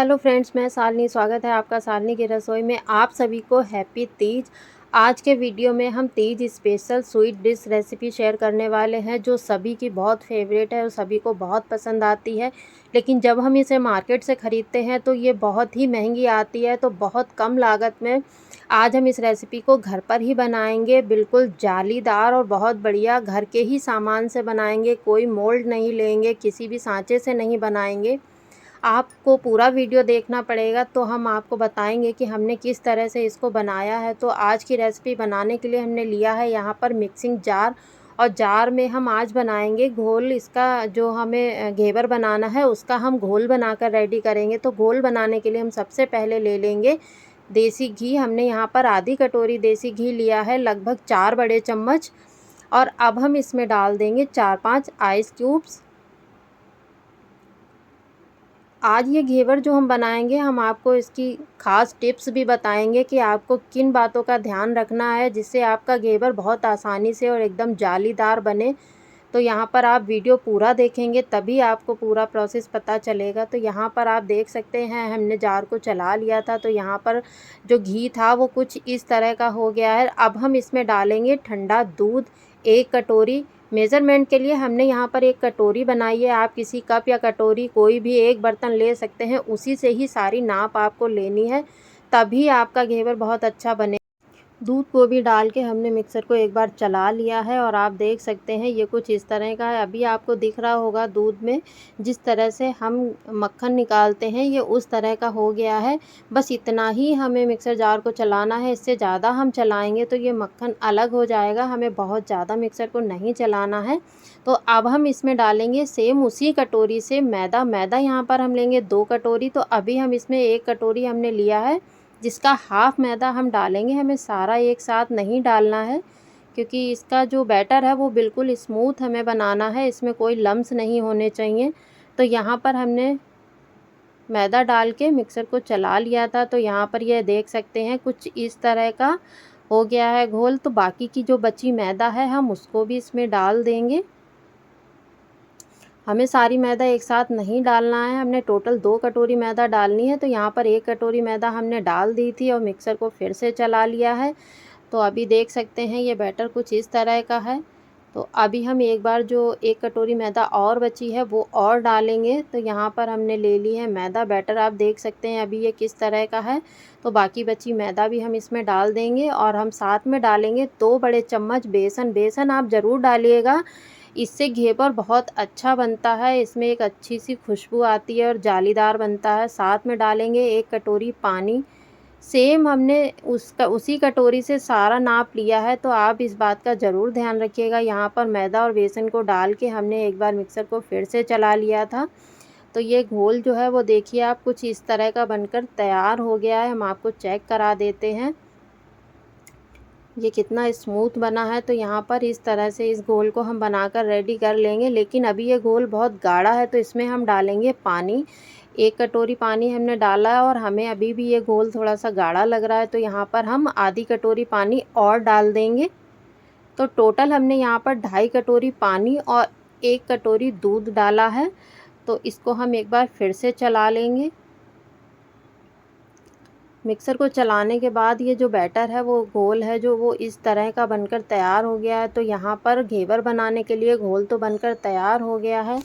Hello friends, मैं शालिनी। स्वागत है आपका शालिनी की रसोई में। आप सभी को हैप्पी तीज। आज के वीडियो में हम Teej special sweet dish recipe share करने वाले हैं जो सभी की बहुत फेवरेट है और सभी को बहुत पसंद आती है। लेकिन जब हम इसे मार्केट से ख़रीदते हैं तो ये बहुत ही महंगी आती है। तो बहुत कम लागत में आज हम इस रेसिपी को घर पर ही बनाएंगे, बिल्कुल जालीदार और बहुत बढ़िया। घर के ही सामान से बनाएंगे, कोई मोल्ड नहीं लेंगे, किसी भी सांचे से नहीं बनाएंगे। आपको पूरा वीडियो देखना पड़ेगा तो हम आपको बताएंगे कि हमने किस तरह से इसको बनाया है। तो आज की रेसिपी बनाने के लिए हमने लिया है यहाँ पर मिक्सिंग जार, और जार में हम आज बनाएंगे घोल। इसका जो हमें घेवर बनाना है उसका हम घोल बनाकर रेडी करेंगे। तो घोल बनाने के लिए हम सबसे पहले ले लेंगे देसी घी। हमने यहाँ पर आधी कटोरी देसी घी लिया है, लगभग 4 बड़े चम्मच। और अब हम इसमें डाल देंगे 4-5 आइस क्यूब्स। आज ये घेवर जो हम बनाएंगे, हम आपको इसकी ख़ास टिप्स भी बताएंगे कि आपको किन बातों का ध्यान रखना है जिससे आपका घेवर बहुत आसानी से और एकदम जालीदार बने। तो यहाँ पर आप वीडियो पूरा देखेंगे तभी आपको पूरा प्रोसेस पता चलेगा। तो यहाँ पर आप देख सकते हैं हमने जार को चला लिया था, तो यहाँ पर जो घी था वो कुछ इस तरह का हो गया है। अब हम इसमें डालेंगे ठंडा दूध 1 कटोरी। मेज़रमेंट के लिए हमने यहाँ पर 1 कटोरी बनाई है। आप किसी कप या कटोरी कोई भी एक बर्तन ले सकते हैं, उसी से ही सारी नाप आपको लेनी है, तभी आपका घेवर बहुत अच्छा बने। दूध को भी डाल के हमने मिक्सर को एक बार चला लिया है और आप देख सकते हैं ये कुछ इस तरह का है। अभी आपको दिख रहा होगा दूध में जिस तरह से हम मक्खन निकालते हैं, ये उस तरह का हो गया है। बस इतना ही हमें मिक्सर जार को चलाना है, इससे ज़्यादा हम चलाएंगे तो ये मक्खन अलग हो जाएगा। हमें बहुत ज़्यादा मिक्सर को नहीं चलाना है। तो अब हम इसमें डालेंगे सेम उसी कटोरी से मैदा। मैदा यहाँ पर हम लेंगे 2 कटोरी। तो अभी हम इसमें 1 कटोरी हमने लिया है, जिसका हाफ़ मैदा हम डालेंगे। हमें सारा एक साथ नहीं डालना है क्योंकि इसका जो बैटर है वो बिल्कुल स्मूथ हमें बनाना है, इसमें कोई लम्स नहीं होने चाहिए। तो यहाँ पर हमने मैदा डाल के मिक्सर को चला लिया था। तो यहाँ पर यह देख सकते हैं कुछ इस तरह का हो गया है घोल। तो बाकी की जो बची मैदा है हम उसको भी इसमें डाल देंगे। हमें सारी मैदा एक साथ नहीं डालना है, हमने टोटल 2 कटोरी मैदा डालनी है। तो यहाँ पर 1 कटोरी मैदा हमने डाल दी थी और मिक्सर को फिर से चला लिया है। तो अभी देख सकते हैं ये बैटर कुछ इस तरह का है। तो अभी हम एक बार जो 1 कटोरी मैदा और बची है वो और डालेंगे। तो यहाँ पर हमने ले ली है मैदा। बैटर आप देख सकते हैं अभी ये किस तरह का है। तो बाकी बची मैदा भी हम इसमें डाल देंगे और हम साथ में डालेंगे 2 बड़े चम्मच बेसन। बेसन आप ज़रूर डालिएगा, इससे घेवर बहुत अच्छा बनता है, इसमें एक अच्छी सी खुशबू आती है और जालीदार बनता है। साथ में डालेंगे 1 कटोरी पानी। सेम हमने उसी कटोरी से सारा नाप लिया है, तो आप इस बात का ज़रूर ध्यान रखिएगा। यहाँ पर मैदा और बेसन को डाल के हमने एक बार मिक्सर को फिर से चला लिया था। तो ये घोल जो है वो देखिए आप कुछ इस तरह का बनकर तैयार हो गया है। हम आपको चेक करा देते हैं ये कितना स्मूथ बना है। तो यहाँ पर इस तरह से इस घोल को हम बनाकर रेडी कर लेंगे। लेकिन अभी ये घोल बहुत गाढ़ा है तो इसमें हम डालेंगे पानी। 1 कटोरी पानी हमने डाला है और हमें अभी भी ये घोल थोड़ा सा गाढ़ा लग रहा है, तो यहाँ पर हम आधी कटोरी पानी और डाल देंगे। तो टोटल हमने यहाँ पर 2.5 कटोरी पानी और 1 कटोरी दूध डाला है। तो इसको हम एक बार फिर से चला लेंगे। मिक्सर को चलाने के बाद ये जो बैटर है वो घोल है जो वो इस तरह का बनकर तैयार हो गया है। तो यहाँ पर घेवर बनाने के लिए घोल तो बनकर तैयार हो गया है।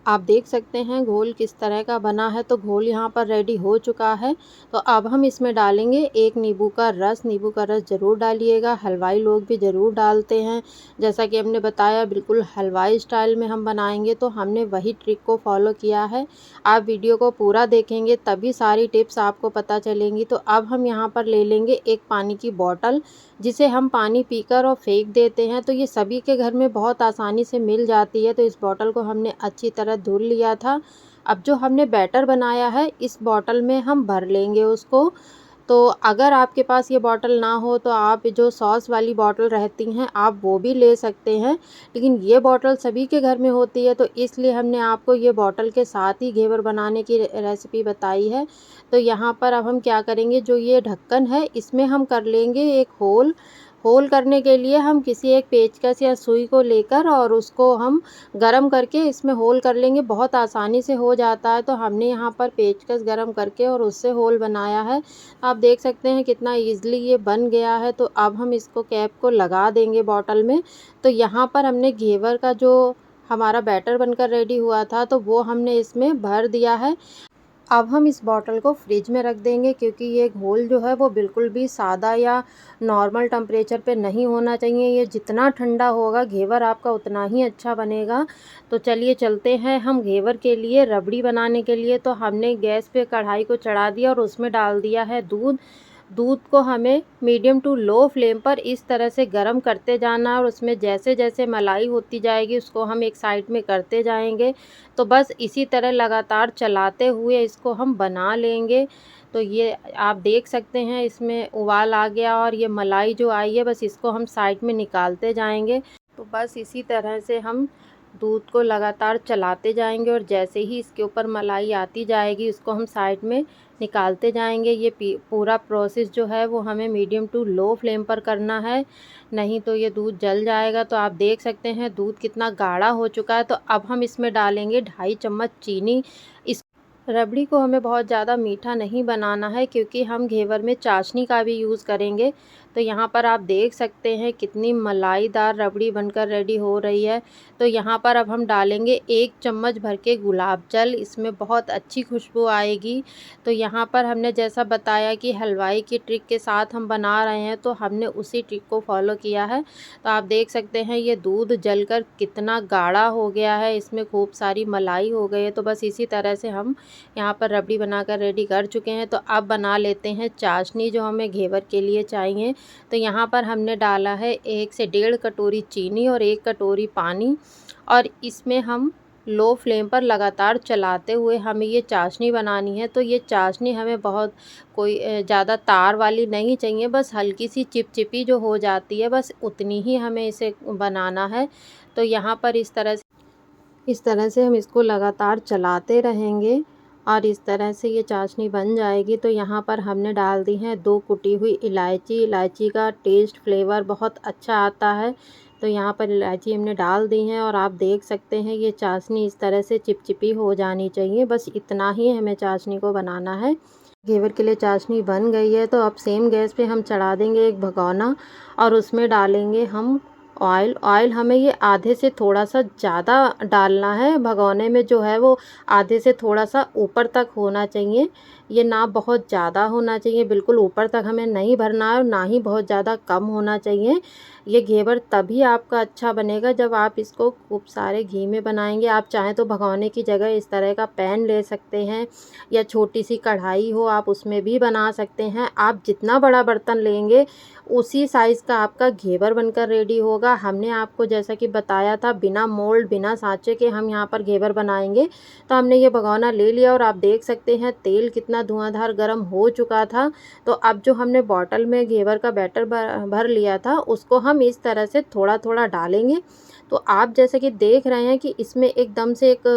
आप देख सकते हैं घोल किस तरह का बना है। तो घोल यहाँ पर रेडी हो चुका है। तो अब हम इसमें डालेंगे 1 नींबू का रस। नींबू का रस ज़रूर डालिएगा, हलवाई लोग भी ज़रूर डालते हैं। जैसा कि हमने बताया बिल्कुल हलवाई स्टाइल में हम बनाएंगे, तो हमने वही ट्रिक को फॉलो किया है। आप वीडियो को पूरा देखेंगे तभी सारी टिप्स आपको पता चलेंगी। तो अब हम यहाँ पर ले लेंगे एक पानी की बॉटल, जिसे हम पानी पीकर और फेंक देते हैं। तो ये सभी के घर में बहुत आसानी से मिल जाती है। तो इस बॉटल को हमने अच्छी तरह धुल लिया था। अब जो हमने बैटर बनाया है इस बॉटल में हम भर लेंगे उसको। तो अगर आपके पास ये बॉटल ना हो तो आप जो सॉस वाली बॉटल रहती हैं आप वो भी ले सकते हैं, लेकिन ये बॉटल सभी के घर में होती है तो इसलिए हमने आपको ये बॉटल के साथ ही घेवर बनाने की रेसिपी बताई है। तो यहाँ पर अब हम क्या करेंगे, जो ये ढक्कन है इसमें हम कर लेंगे एक होल। होल करने के लिए हम किसी एक पेचकस या सुई को लेकर और उसको हम गरम करके इसमें होल कर लेंगे। बहुत आसानी से हो जाता है। तो हमने यहाँ पर पेचकस गरम करके और उससे होल बनाया है। आप देख सकते हैं कितना ईज़िली ये बन गया है। तो अब हम इसको कैप को लगा देंगे बॉटल में। तो यहाँ पर हमने घेवर का जो हमारा बैटर बनकर रेडी हुआ था तो वो हमने इसमें भर दिया है। अब हम इस बॉटल को फ्रिज में रख देंगे, क्योंकि ये घोल जो है वो बिल्कुल भी सादा या नॉर्मल टेम्परेचर पे नहीं होना चाहिए। ये जितना ठंडा होगा घेवर आपका उतना ही अच्छा बनेगा। तो चलिए चलते हैं हम घेवर के लिए रबड़ी बनाने के लिए। तो हमने गैस पे कढ़ाई को चढ़ा दिया और उसमें डाल दिया है दूध। दूध को हमें मीडियम टू लो फ्लेम पर इस तरह से गर्म करते जाना है और उसमें जैसे जैसे मलाई होती जाएगी उसको हम एक साइड में करते जाएंगे। तो बस इसी तरह लगातार चलाते हुए इसको हम बना लेंगे। तो ये आप देख सकते हैं इसमें उबाल आ गया और ये मलाई जो आई है बस इसको हम साइड में निकालते जाएंगे। तो बस इसी तरह से हम दूध को लगातार चलाते जाएंगे और जैसे ही इसके ऊपर मलाई आती जाएगी उसको हम साइड में निकालते जाएंगे। ये पूरा प्रोसेस जो है वो हमें मीडियम टू लो फ्लेम पर करना है, नहीं तो ये दूध जल जाएगा। तो आप देख सकते हैं दूध कितना गाढ़ा हो चुका है। तो अब हम इसमें डालेंगे 2.5 चम्मच चीनी। इस रबड़ी को हमें बहुत ज़्यादा मीठा नहीं बनाना है, क्योंकि हम घेवर में चाशनी का भी यूज़ करेंगे। तो यहाँ पर आप देख सकते हैं कितनी मलाईदार रबड़ी बनकर रेडी हो रही है। तो यहाँ पर अब हम डालेंगे 1 चम्मच भर के गुलाब जल, इसमें बहुत अच्छी खुशबू आएगी। तो यहाँ पर हमने जैसा बताया कि हलवाई की ट्रिक के साथ हम बना रहे हैं, तो हमने उसी ट्रिक को फॉलो किया है। तो आप देख सकते हैं ये दूध जलकर कितना गाढ़ा हो गया है, इसमें खूब सारी मलाई हो गई है। तो बस इसी तरह से हम यहाँ पर रबड़ी बनाकर रेडी कर चुके हैं। तो अब बना लेते हैं चाशनी जो हमें घेवर के लिए चाहिए। तो यहाँ पर हमने डाला है 1 से 1.5 कटोरी चीनी और 1 कटोरी पानी, और इसमें हम लो फ्लेम पर लगातार चलाते हुए हमें ये चाशनी बनानी है। तो ये चाशनी हमें बहुत कोई ज़्यादा तार वाली नहीं चाहिए, बस हल्की सी चिपचिपी जो हो जाती है बस उतनी ही हमें इसे बनाना है। तो यहाँ पर इस तरह से हम इसको लगातार चलाते रहेंगे और इस तरह से ये चाशनी बन जाएगी। तो यहाँ पर हमने डाल दी है 2 कुटी हुई इलायची। इलायची का टेस्ट फ्लेवर बहुत अच्छा आता है। तो यहाँ पर इलायची हमने डाल दी है और आप देख सकते हैं ये चाशनी इस तरह से चिपचिपी हो जानी चाहिए, बस इतना ही हमें चाशनी को बनाना है। घेवर के लिए चाशनी बन गई है। तो अब सेम गैस पे हम चढ़ा देंगे एक भगोना और उसमें डालेंगे हम ऑयल। ऑयल हमें ये आधे से थोड़ा सा ज़्यादा डालना है। भगोने में जो है वो आधे से थोड़ा सा ऊपर तक होना चाहिए, ये ना बहुत ज़्यादा होना चाहिए, बिल्कुल ऊपर तक हमें नहीं भरना है और ना ही बहुत ज़्यादा कम होना चाहिए। ये घेवर तभी आपका अच्छा बनेगा जब आप इसको खूब सारे घी में बनाएंगे। आप चाहें तो भगोने की जगह इस तरह का पैन ले सकते हैं या छोटी सी कढ़ाई हो आप उसमें भी बना सकते हैं। आप जितना बड़ा बर्तन लेंगे उसी साइज़ का आपका घेवर बनकर रेडी होगा। हमने आपको जैसा कि बताया था बिना मोल्ड बिना सांचे के हम यहाँ पर घेवर बनाएंगे। तो हमने ये भगोना ले लिया और आप देख सकते हैं तेल कितना धुआंधार गर्म हो चुका था। तो अब जो हमने बॉटल में घेवर का बैटर भर लिया था उसको हम इस तरह से थोड़ा थोड़ा डालेंगे। तो आप जैसे कि देख रहे हैं कि इसमें एकदम से एक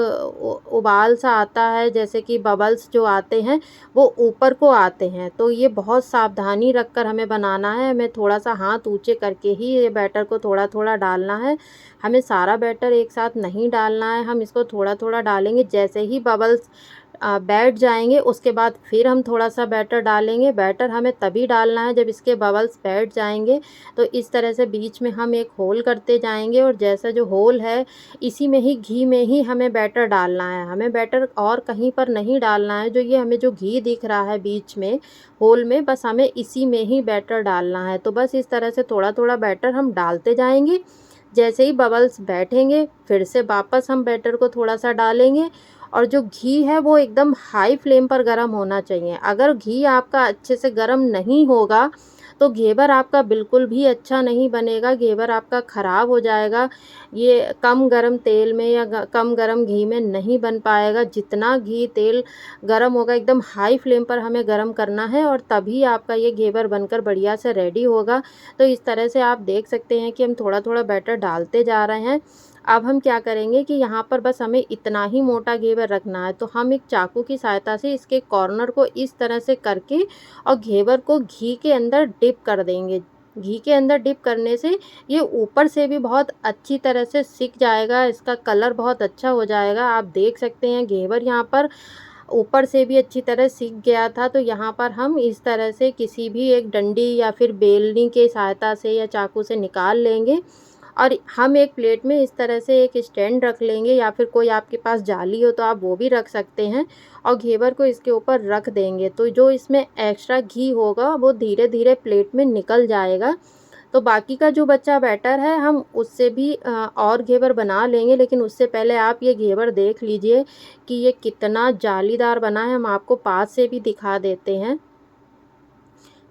उबाल सा आता है, जैसे कि बबल्स जो आते हैं वो ऊपर को आते हैं। तो ये बहुत सावधानी रखकर हमें बनाना है। हमें थोड़ा सा हाथ ऊंचे करके ही ये बैटर को थोड़ा थोड़ा डालना है। हमें सारा बैटर एक साथ नहीं डालना है, हम इसको थोड़ा थोड़ा डालेंगे। जैसे ही बबल्स बैठ जाएंगे उसके बाद फिर हम थोड़ा सा बैटर डालेंगे। बैटर हमें तभी डालना है जब इसके बबल्स बैठ जाएंगे। तो इस तरह से बीच में हम एक होल करते जाएंगे और जैसा जो होल है इसी में ही घी में ही हमें बैटर डालना है। हमें बैटर और कहीं पर नहीं डालना है। जो ये हमें जो घी दिख रहा है बीच में होल में, बस हमें इसी में ही बैटर डालना है। तो बस इस तरह से थोड़ा थोड़ा बैटर हम डालते जाएंगे। जैसे ही बबल्स बैठेंगे फिर से वापस हम बैटर को थोड़ा सा डालेंगे और जो घी है वो एकदम हाई फ्लेम पर गर्म होना चाहिए। अगर घी आपका अच्छे से गर्म नहीं होगा तो घेवर आपका बिल्कुल भी अच्छा नहीं बनेगा, घेवर आपका ख़राब हो जाएगा। ये कम गरम तेल में या कम गरम घी में नहीं बन पाएगा। जितना घी तेल गरम होगा एकदम हाई फ्लेम पर हमें गरम करना है और तभी आपका ये घेवर बनकर बढ़िया से रेडी होगा। तो इस तरह से आप देख सकते हैं कि हम थोड़ा थोड़ा बैटर डालते जा रहे हैं। अब हम क्या करेंगे कि यहाँ पर बस हमें इतना ही मोटा घेवर रखना है। तो हम एक चाकू की सहायता से इसके कॉर्नर को इस तरह से करके और घेवर को घी के अंदर डिप कर देंगे। घी के अंदर डिप करने से ये ऊपर से भी बहुत अच्छी तरह से सिक जाएगा, इसका कलर बहुत अच्छा हो जाएगा। आप देख सकते हैं घेवर यहाँ पर ऊपर से भी अच्छी तरह सिक गया था। तो यहाँ पर हम इस तरह से किसी भी एक डंडी या फिर बेलनी के सहायता से या चाकू से निकाल लेंगे और हम एक प्लेट में इस तरह से एक स्टैंड रख लेंगे, या फिर कोई आपके पास जाली हो तो आप वो भी रख सकते हैं, और घेवर को इसके ऊपर रख देंगे। तो जो इसमें एक्स्ट्रा घी होगा वो धीरे धीरे प्लेट में निकल जाएगा। तो बाकी का जो बचा बैटर है हम उससे भी और घेवर बना लेंगे, लेकिन उससे पहले आप ये घेवर देख लीजिए कि ये कितना जालीदार बना है। हम आपको पास से भी दिखा देते हैं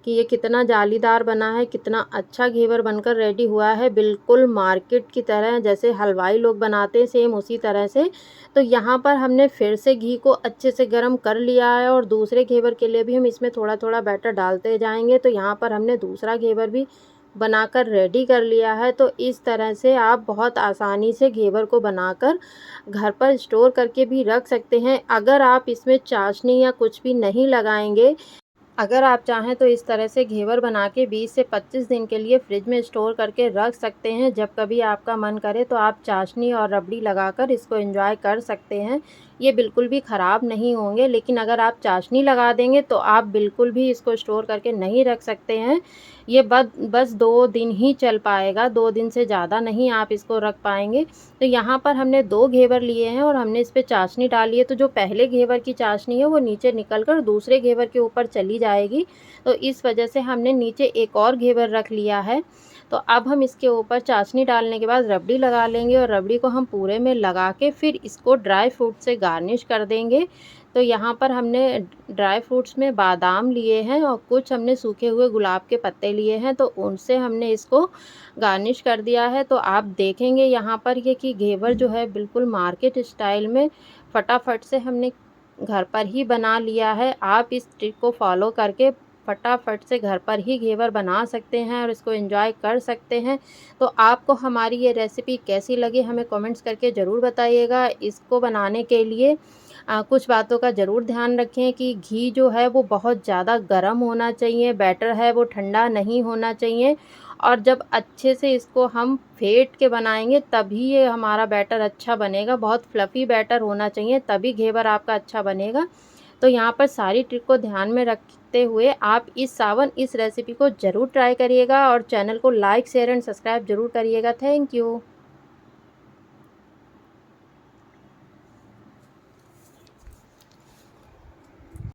कि ये कितना जालीदार बना है, कितना अच्छा घेवर बनकर रेडी हुआ है, बिल्कुल मार्केट की तरह जैसे हलवाई लोग बनाते हैं सेम उसी तरह से। तो यहाँ पर हमने फिर से घी को अच्छे से गर्म कर लिया है और दूसरे घेवर के लिए भी हम इसमें थोड़ा थोड़ा बैटर डालते जाएंगे। तो यहाँ पर हमने दूसरा घेवर भी बनाकर रेडी कर लिया है। तो इस तरह से आप बहुत आसानी से घेवर को बनाकर घर पर स्टोर करके भी रख सकते हैं। अगर आप इसमें चाशनी या कुछ भी नहीं लगाएंगे, अगर आप चाहें तो इस तरह से घेवर बना के 20 से 25 दिन के लिए फ्रिज में स्टोर करके रख सकते हैं। जब कभी आपका मन करे तो आप चाशनी और रबड़ी लगाकर इसको एंजॉय कर सकते हैं। ये बिल्कुल भी ख़राब नहीं होंगे, लेकिन अगर आप चाशनी लगा देंगे तो आप बिल्कुल भी इसको स्टोर करके नहीं रख सकते हैं। ये बस 2 दिन ही चल पाएगा, 2 दिन से ज़्यादा नहीं आप इसको रख पाएंगे। तो यहाँ पर हमने 2 घेवर लिए हैं और हमने इस पे चाशनी डाली है। तो जो पहले घेवर की चाशनी है वो नीचे निकल कर दूसरे घेवर के ऊपर चली जाएगी। तो इस वजह से हमने नीचे एक और घेवर रख लिया है। तो अब हम इसके ऊपर चाशनी डालने के बाद रबड़ी लगा लेंगे और रबड़ी को हम पूरे में लगा के फिर इसको ड्राई फ्रूट से गार्निश कर देंगे। तो यहाँ पर हमने ड्राई फ्रूट्स में बादाम लिए हैं और कुछ हमने सूखे हुए गुलाब के पत्ते लिए हैं, तो उनसे हमने इसको गार्निश कर दिया है। तो आप देखेंगे यहाँ पर ये कि घेवर जो है बिल्कुल मार्केट स्टाइल में फटाफट से हमने घर पर ही बना लिया है। आप इस ट्रिक को फॉलो करके फटाफट से घर पर ही घेवर बना सकते हैं और इसको एंजॉय कर सकते हैं। तो आपको हमारी ये रेसिपी कैसी लगी हमें कमेंट्स करके ज़रूर बताइएगा। इसको बनाने के लिए कुछ बातों का ज़रूर ध्यान रखें कि घी जो है वो बहुत ज़्यादा गर्म होना चाहिए, बैटर है वो ठंडा नहीं होना चाहिए, और जब अच्छे से इसको हम फेंट के बनाएंगे तभी ये हमारा बैटर अच्छा बनेगा। बहुत फ्लफ़ी बैटर होना चाहिए तभी घेवर आपका अच्छा बनेगा। तो यहाँ पर सारी ट्रिक को ध्यान में रखते हुए आप इस रेसिपी को ज़रूर ट्राई करिएगा और चैनल को लाइक शेयर एंड सब्सक्राइब ज़रूर करिएगा। Thank you.